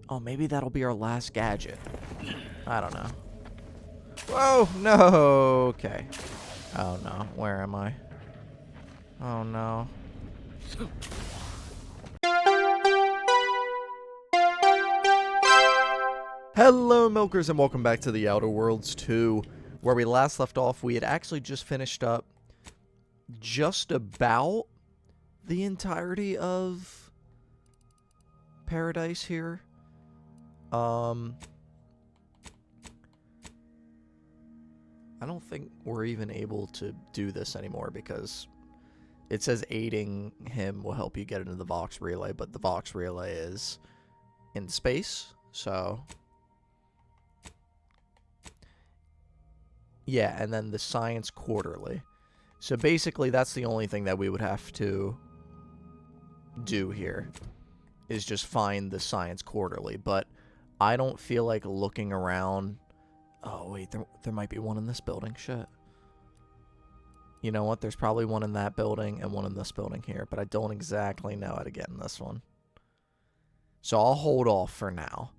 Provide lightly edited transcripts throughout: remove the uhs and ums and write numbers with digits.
Oh, maybe that'll be our last gadget. I don't know. Whoa, no, okay. Oh no, where am I? Oh no. Hello milkers and welcome back to the Outer Worlds 2. Where we last left off, we had actually just finished up just about the entirety of Paradise here. I don't think we're even able to do this anymore because it says aiding him will help you get into the Vox Relay, but the Vox Relay is in space, so... Yeah, and then the Science Quarterly. So basically, that's the only thing that we would have to do here, is just find the Science Quarterly. But I don't feel like looking around... Oh, wait, there might be one in this building. Shit. You know what? There's probably one in that building and one in this building here, but I don't exactly know how to get in this one. So I'll hold off for now,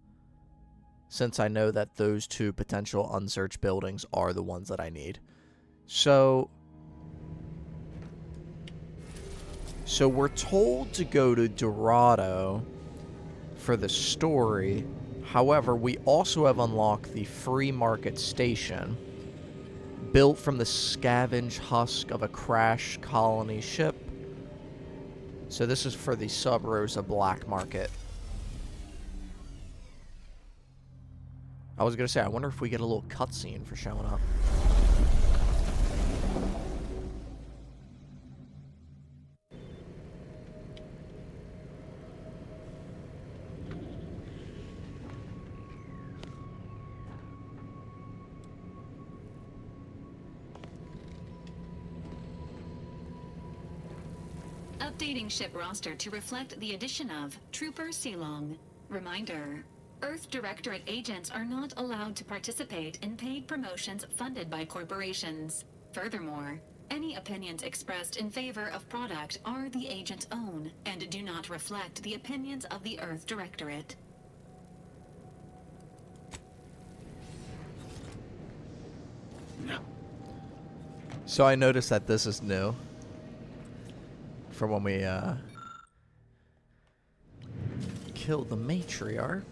since I know that those two potential unsearched buildings are the ones that I need. So we're told to go to Dorado for the story. However, we also have unlocked the Free Market Station, built from the scavenge husk of a crash colony ship. So this is for the Sub Rosa Black Market. I was going to say, I wonder if we get a little cutscene for showing up. Updating ship roster to reflect the addition of Trooper Silong. Reminder: Earth Directorate agents are not allowed to participate in paid promotions funded by corporations. Furthermore, any opinions expressed in favor of product are the agent's own and do not reflect the opinions of the Earth Directorate. So I noticed that this is new from when we killed the matriarch.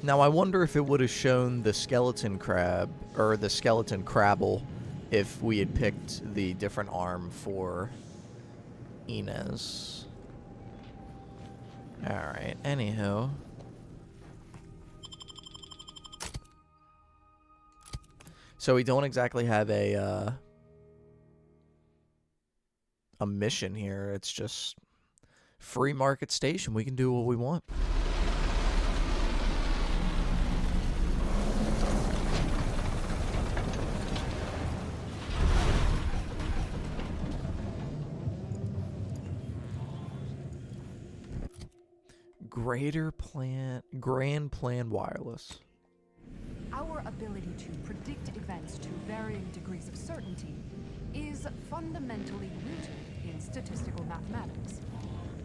Now I wonder if it would have shown the skeleton crab or the skeleton crabble if we had picked the different arm for Inez. Alright, anywho. So we don't exactly have a mission here. It's just Free Market Station. We can do what we want. Grand Plan Wireless. Our ability to predict events to varying degrees of certainty is fundamentally rooted in statistical mathematics.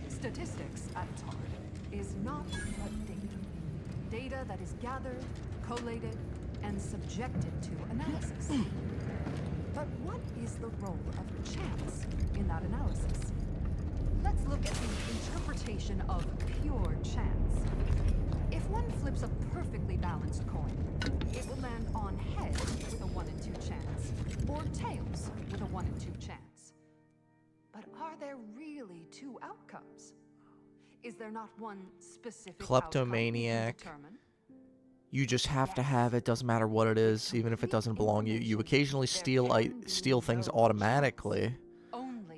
Statistics, at its heart, is not but data. Data that is gathered, collated, and subjected to analysis. But what is the role of chance in that analysis? Let's look at the interpretation of pure chance. If one flips a perfectly balanced coin, it will land on heads with a 1 in 2 chance, or tails with a 1 in 2 chance. But are there really two outcomes? Is there not one specific Kleptomaniac. You just have to have it, doesn't matter what it is, even if it doesn't belong to you. You occasionally steal things automatically,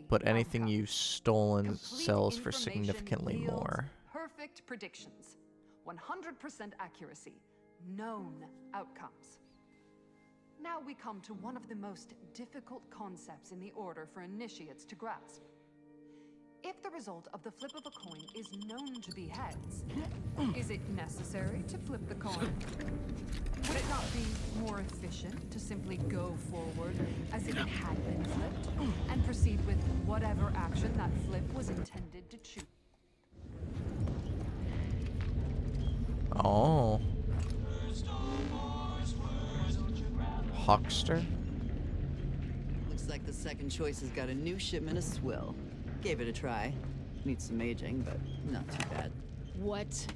but anything you've stolen sells for significantly more. Perfect predictions, 100% accuracy, known outcomes. Now we come to one of the most difficult concepts in the order for initiates to grasp. If the result of the flip of a coin is known to be heads, is it necessary to flip the coin? Would it not be more efficient to simply go forward as if it had been flipped and proceed with whatever action that flip was intended to choose? huckster? Looks like the second choice has got a new shipment of swill. Gave it a try. Needs some aging, but not too bad. What?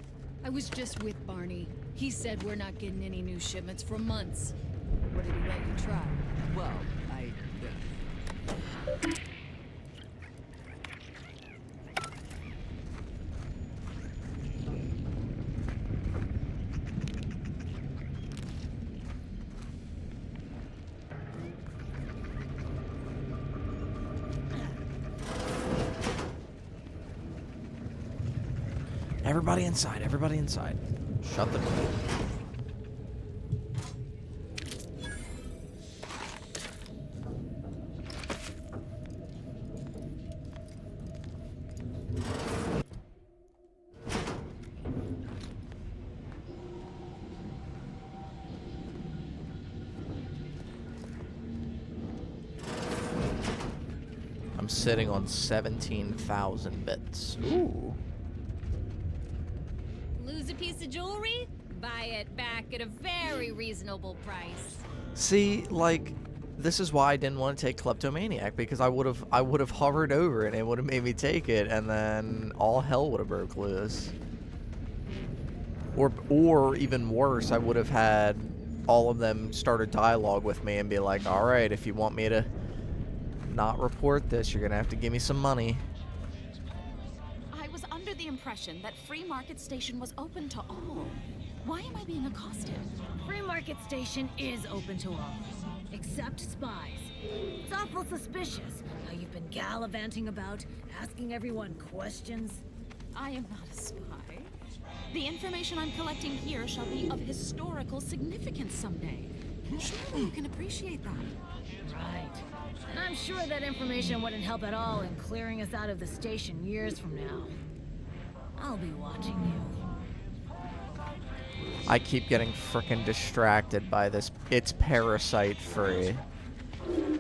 I was just with Barney. He said we're not getting any new shipments for months. What did he let you try? Well, Everybody inside, everybody inside. Shut the door. I'm sitting on 17,000 bits. Ooh. Lose a piece of jewelry? Buy it back at a very reasonable price. See, like, this is why I didn't want to take Kleptomaniac, because I would have hovered over it and it would have made me take it, and then all hell would have broke loose. Or even worse, I would have had all of them start a dialogue with me and be like, all right, if you want me to not report this, you're gonna have to give me some money. I was under the impression that Free Market Station was open to all. Why am I being accosted? Free Market Station is open to all, except spies. It's awful suspicious how you've been gallivanting about, asking everyone questions. I am not a spy. The information I'm collecting here shall be of historical significance someday. Surely you can appreciate that. Right. And I'm sure that information wouldn't help at all in clearing us out of the station years from now. I'll be watching you. I keep getting frickin' distracted by this. It's parasite free.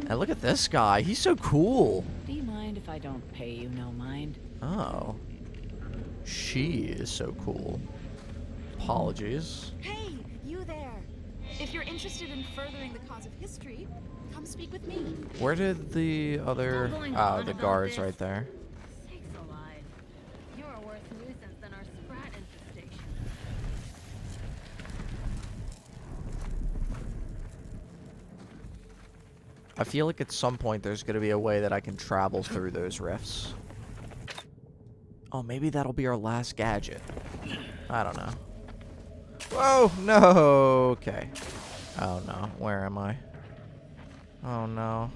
And look at this guy. He's so cool. Do you mind if I don't pay you no mind? Oh. She is so cool. Apologies. Hey, you there. If you're interested in furthering the cause of history, come speak with me. Where did the other... Oh, the guards right there. Sakes alive. You're a worse nuisance than our sprat infestation. I feel like at some point there's going to be a way that I can travel through those rifts. Oh, maybe that'll be our last gadget. I don't know. Whoa, no, okay. Oh no, where am I? Oh no.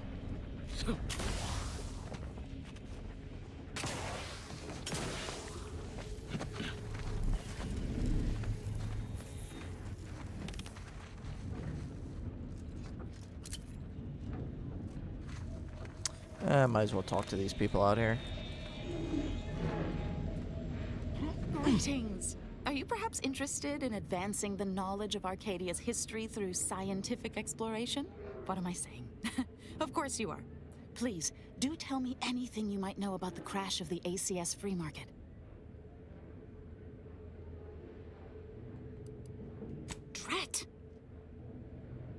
Might as well talk to these people out here. Greetings. Are you perhaps interested in advancing the knowledge of Arcadia's history through scientific exploration? What am I saying? Of course you are. Please, do tell me anything you might know about the crash of the ACS free market. Drat!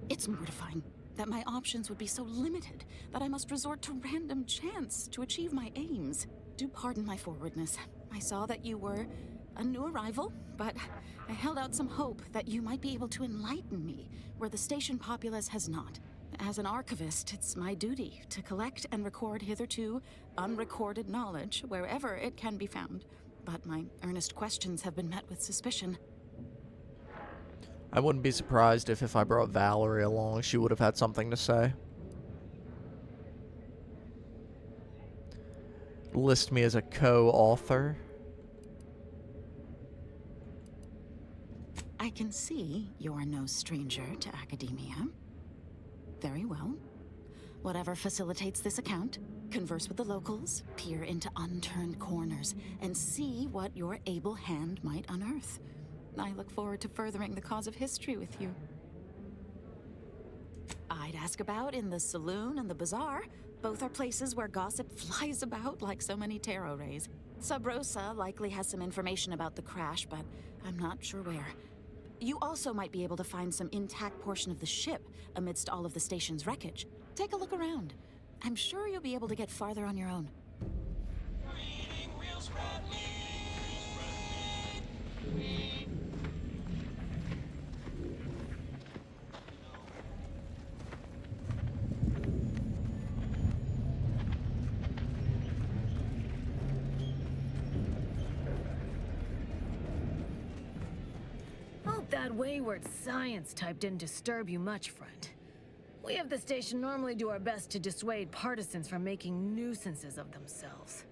It's mortifying that my options would be so limited that I must resort to random chance to achieve my aims. Do pardon my forwardness. I saw that you were a new arrival, but I held out some hope that you might be able to enlighten me where the station populace has not. As an archivist, it's my duty to collect and record hitherto unrecorded knowledge wherever it can be found. But my earnest questions have been met with suspicion. I wouldn't be surprised if I brought Valerie along, she would have had something to say. List me as a co-author. I can see you're no stranger to academia. Very well. Whatever facilitates this account, converse with the locals, peer into unturned corners, and see what your able hand might unearth. I look forward to furthering the cause of history with you. I'd ask about in the saloon and the bazaar. Both are places where gossip flies about like so many tarot rays. Sub Rosa likely has some information about the crash, but I'm not sure where. You also might be able to find some intact portion of the ship amidst all of the station's wreckage. Take a look around. I'm sure you'll be able to get farther on your own. Hope that wayward science type didn't disturb you much, friend. We of the station normally do our best to dissuade partisans from making nuisances of themselves.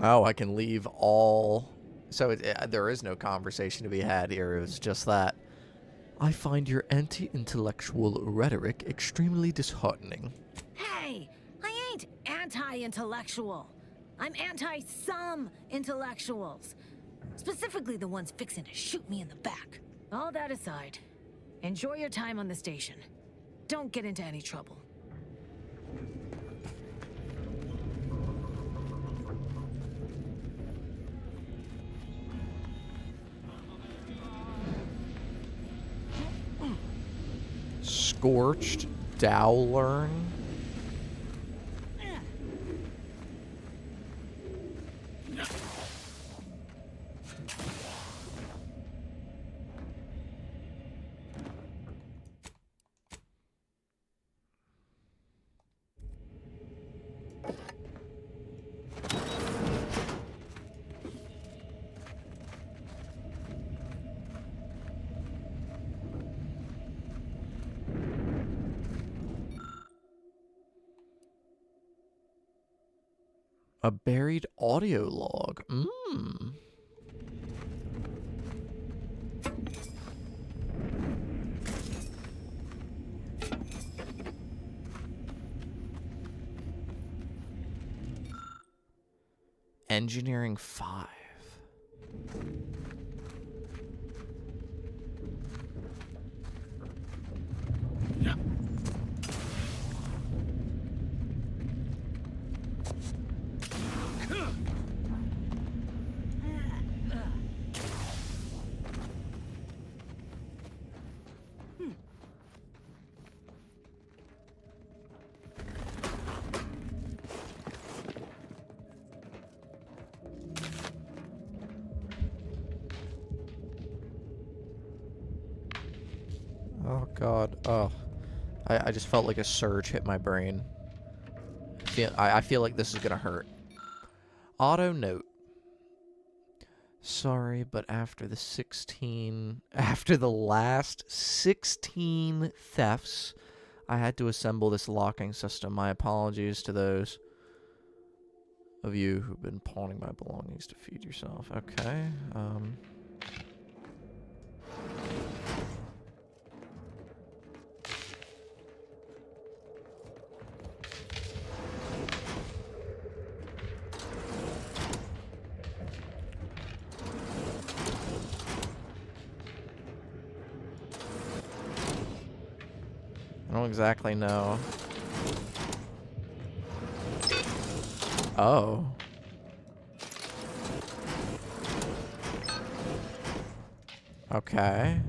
Oh, I can leave all... So there is no conversation to be had here. It was just that. I find your anti-intellectual rhetoric extremely disheartening. Hey! I ain't anti-intellectual. I'm anti-some intellectuals. Specifically the ones fixing to shoot me in the back. All that aside, enjoy your time on the station. Don't get into any trouble. Scorched Dowlern. A buried audio log. Engineering 5. Oh god. Oh. I just felt like a surge hit my brain. I feel like this is gonna hurt. Auto note. Sorry, but after the last 16 thefts, I had to assemble this locking system. My apologies to those of you who've been pawning my belongings to feed yourself. Okay, I don't exactly know. Oh. Okay.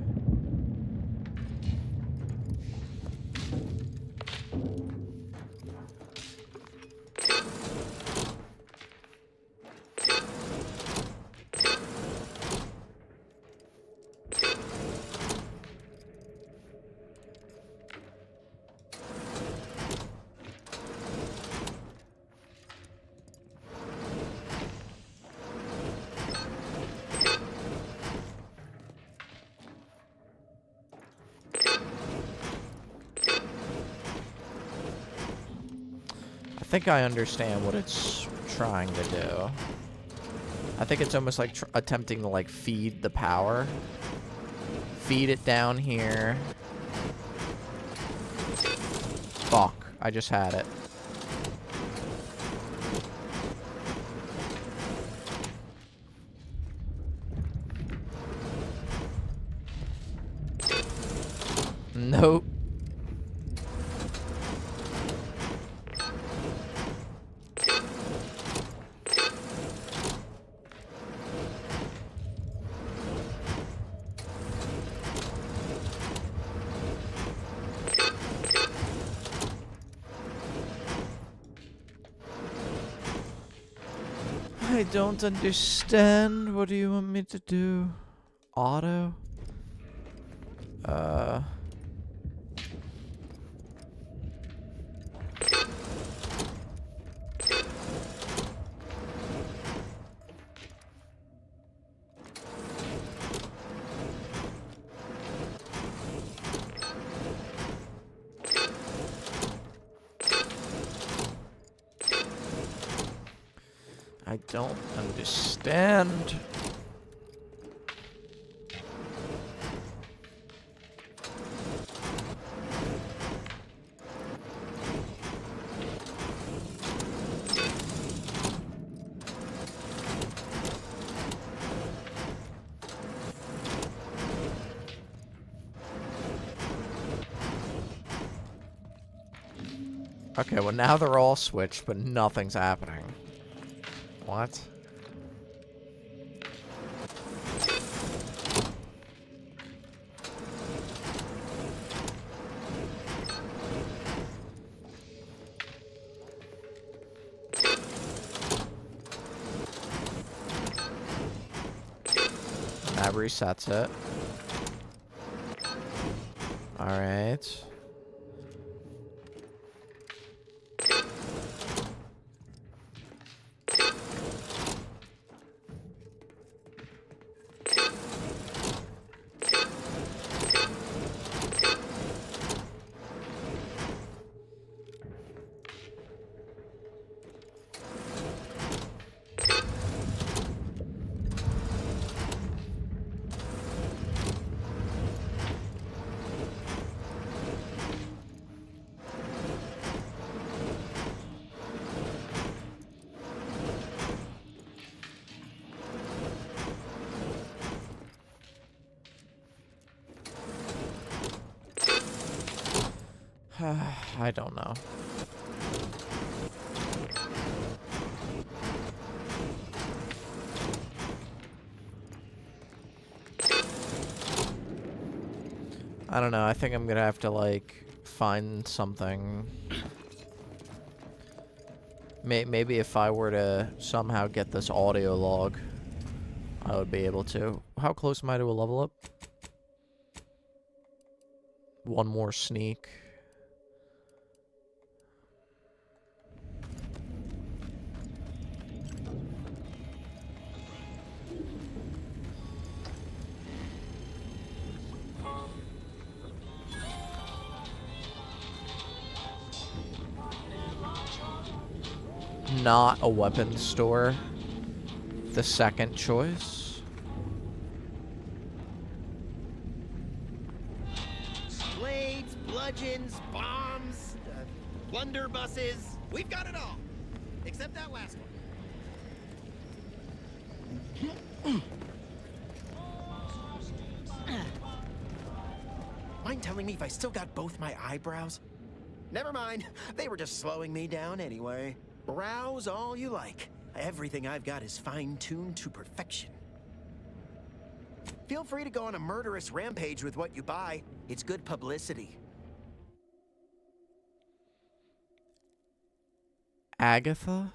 I think I understand what it's trying to do. I think it's almost like attempting to like feed the power. Feed it down here. Fuck, I just had it. Nope. I don't understand. What do you want me to do? Auto? I don't understand. Okay, well now they're all switched, but nothing's happening. What? That resets it. Alright. I don't know. I don't know. I think I'm gonna have to, like, find something. Maybe if I were to somehow get this audio log, I would be able to. How close am I to a level up? One more sneak. Not a weapons store. The second choice. Blades, bludgeons, bombs, blunderbusses. We've got it all. Except that last one. Mind telling me if I still got both my eyebrows? Never mind. They were just slowing me down anyway. Browse all you like. Everything I've got is fine-tuned to perfection. Feel free to go on a murderous rampage with what you buy. It's good publicity. Agatha?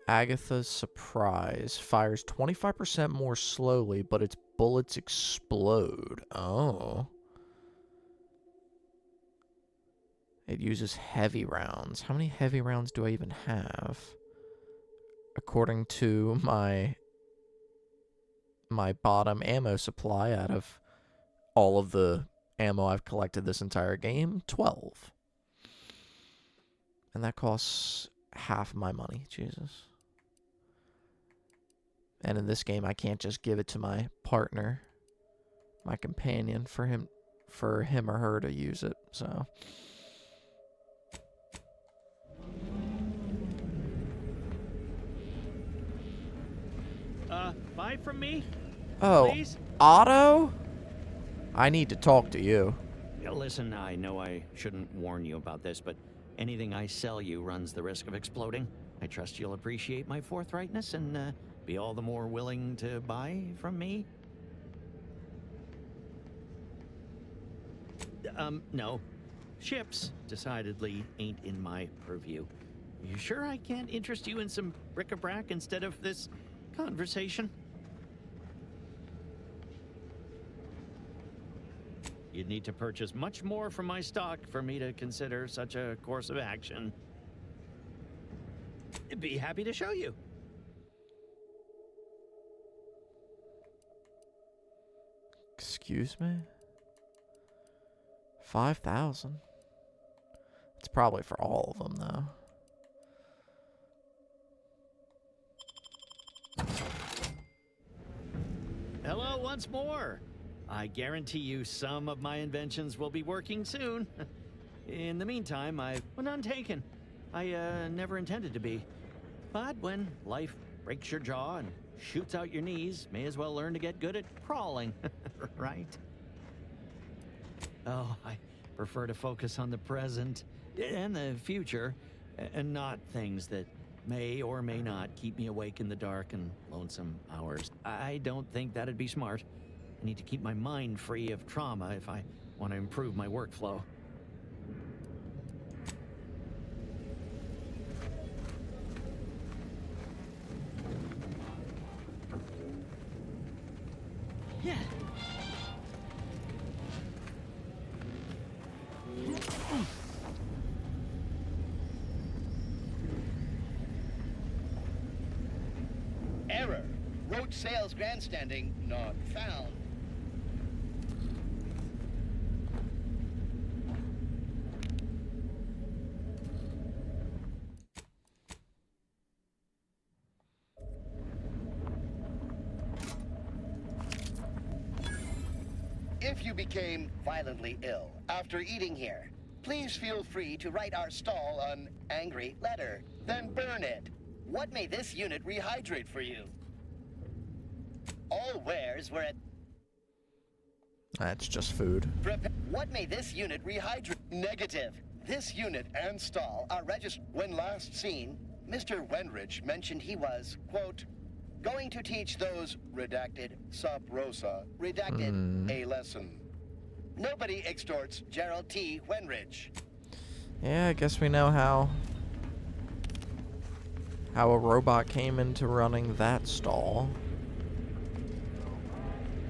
Agatha's surprise fires 25% more slowly, but its bullets explode. Oh. It uses heavy rounds. How many heavy rounds do I even have? According to my bottom ammo supply out of all of the ammo I've collected this entire game, 12. And that costs half my money. Jesus. And in this game, I can't just give it to my partner, my companion, for him or her to use it. So buy from me? oh, Please? Otto? I need to talk to you. Yeah, listen, I know I shouldn't warn you about this, but anything I sell you runs the risk of exploding. I trust you'll appreciate my forthrightness and be all the more willing to buy from me. No. Ships decidedly ain't in my purview. You sure I can't interest you in some bric-a-brac instead of this conversation? You'd need to purchase much more from my stock for me to consider such a course of action. I'd be happy to show you. Excuse me? 5,000? It's probably for all of them, though. Hello once more. I guarantee you some of my inventions will be working soon. In the meantime, I've been untaken. I never intended to be. But when life breaks your jaw and shoots out your knees, may as well learn to get good at crawling, right? Oh, I prefer to focus on the present and the future, and not things that may or may not keep me awake in the dark and lonesome hours. I don't think that'd be smart. I need to keep my mind free of trauma if I want to improve my workflow. Yeah. Error. Road sales grandstanding not found. If you became violently ill after eating here, please feel free to write our stall an angry letter, then burn it. What may this unit rehydrate for you? All wares were at... That's just food. What may this unit rehydrate? Negative. This unit and stall are registered. When last seen, Mr. Wenridge mentioned he was, quote, going to teach those, redacted, sub rosa, redacted, a lesson. Nobody extorts Gerald T. Wenridge. Yeah, I guess we know how a robot came into running that stall.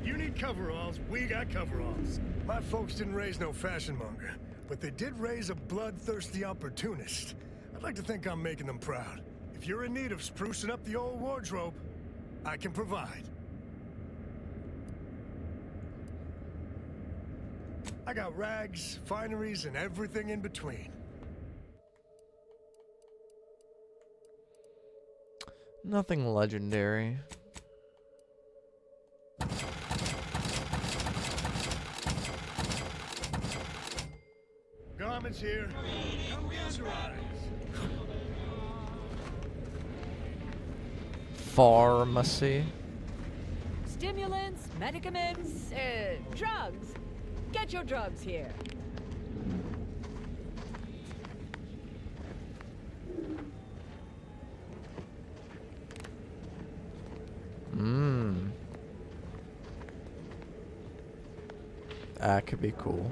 You need coveralls, we got coveralls. My folks didn't raise no fashion monger, but they did raise a bloodthirsty opportunist. I'd like to think I'm making them proud. If you're in need of sprucing up the old wardrobe, I can provide. I got rags, fineries, and everything in between. Nothing legendary. Garments here. Come get your eyes. Pharmacy. Stimulants, medicaments, drugs. Get your drugs here. That could be cool.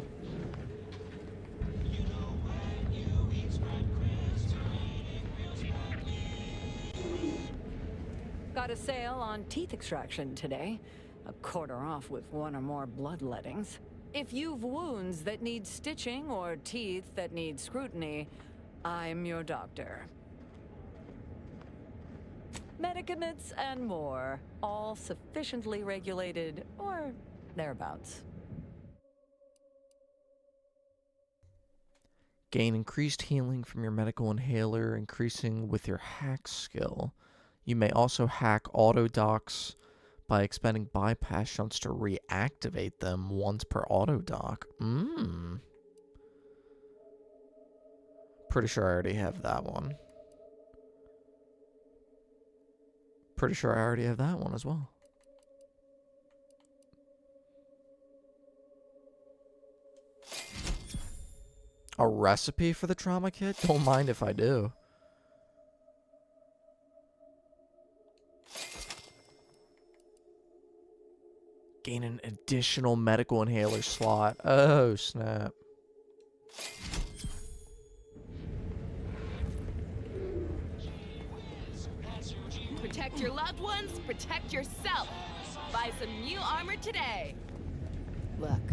Got a sale on teeth extraction today. A quarter off with one or more bloodlettings. If you've wounds that need stitching or teeth that need scrutiny, I'm your doctor. Medicaments and more, all sufficiently regulated or thereabouts. Gain increased healing from your medical inhaler, increasing with your hack skill. You may also hack auto docks by expending bypass shunts to reactivate them once per auto dock. Pretty sure I already have that one. Pretty sure I already have that one as well. A recipe for the trauma kit? Don't mind if I do. Gain an additional medical inhaler slot. Oh, snap. Protect your loved ones, protect yourself. Buy some new armor today. Look,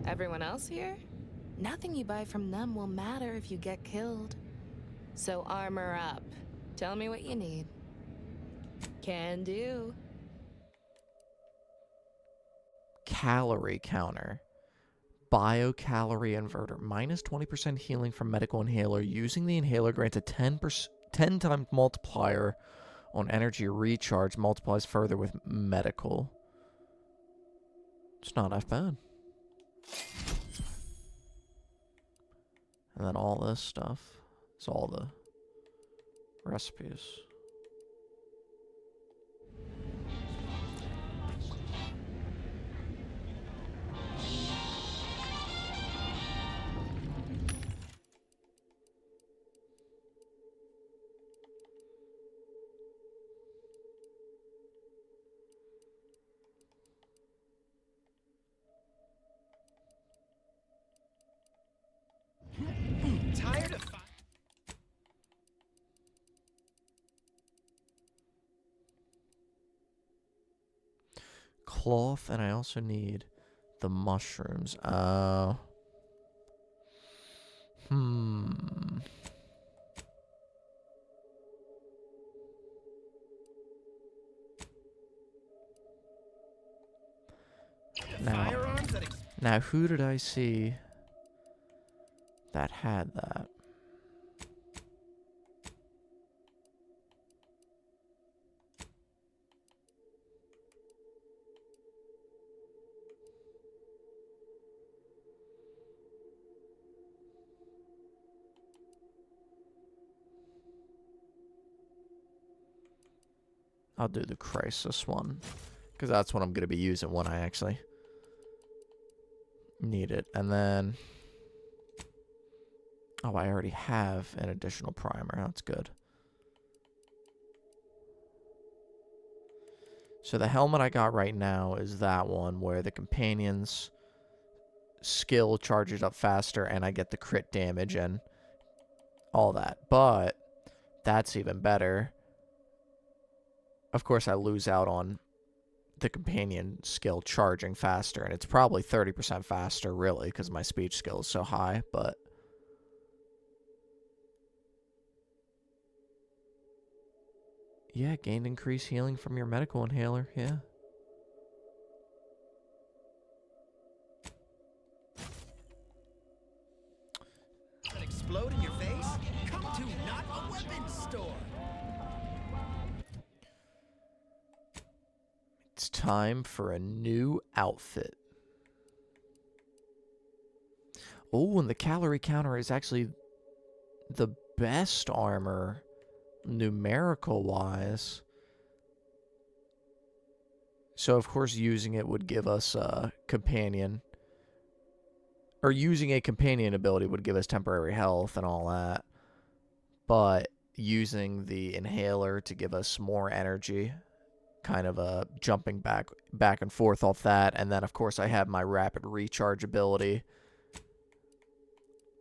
everyone else here? Nothing you buy from them will matter if you get killed. So armor up. Tell me what you need. Can do. Calorie counter. Biocalorie inverter. Minus 20% healing from medical inhaler. Using the inhaler grants a 10 times multiplier on energy recharge. Multiplies further with medical. It's not that bad. And then all this stuff. It's all the recipes. Tired of Cloth, and I also need the mushrooms. Now, who did I see that had that? I'll do the crisis one, because that's what I'm going to be using when I actually need it. And then, oh, I already have an additional primer. That's good. So the helmet I got right now is that one where the companion's skill charges up faster and I get the crit damage and all that. But that's even better. Of course, I lose out on the companion skill charging faster, and it's probably 30% faster, really, because my speech skill is so high, but... yeah, gained increased healing from your medical inhaler, yeah. explode in your face? Come to Not a Weapons Store. It's time for a new outfit. Oh, and the calorie counter is actually the best armor, numerical-wise. So, of course, using it would give us a companion. Or using a companion ability would give us temporary health and all that. But using the inhaler to give us more energy, kind of jumping back and forth off that. And then, of course, I have my rapid recharge ability.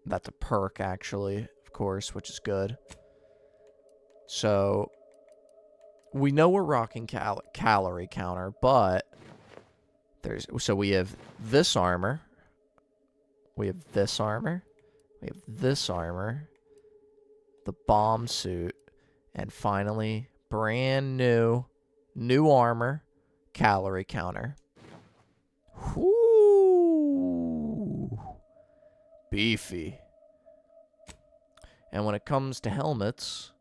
That's a perk, actually, of course, which is good. So, we know we're rocking calorie counter, but so we have this armor. We have this armor. We have this armor. The bomb suit. And finally, brand new armor, calorie counter. Whoo! Beefy. And when it comes to helmets,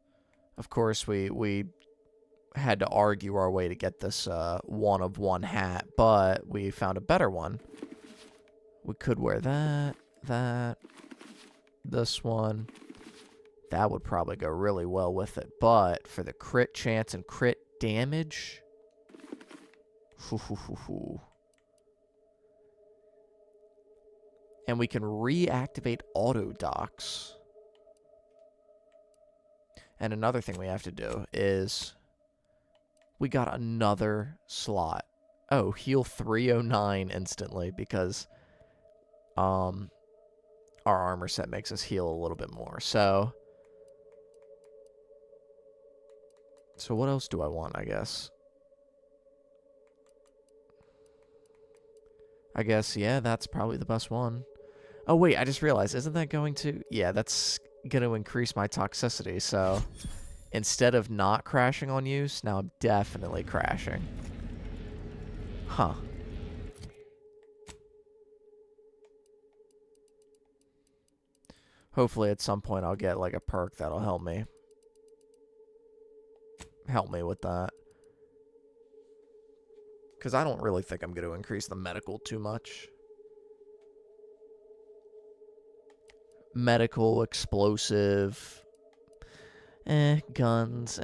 of course, we had to argue our way to get this one-of-one hat, but we found a better one. We could wear that, this one. That would probably go really well with it, but for the crit chance and crit damage, and we can reactivate auto docks. And another thing we have to do is we got another slot. Oh, heal 309 instantly because our armor set makes us heal a little bit more. So So what else do I want, I guess? I guess, yeah, that's probably the best one. Oh, wait, I just realized, isn't that going to... Yeah, that's going to increase my toxicity, so... Instead of not crashing on use, now I'm definitely crashing. Huh. Hopefully at some point I'll get, like, a perk that'll help me. Help me with that. Because I don't really think I'm going to increase the medical too much. Medical, explosive... guns,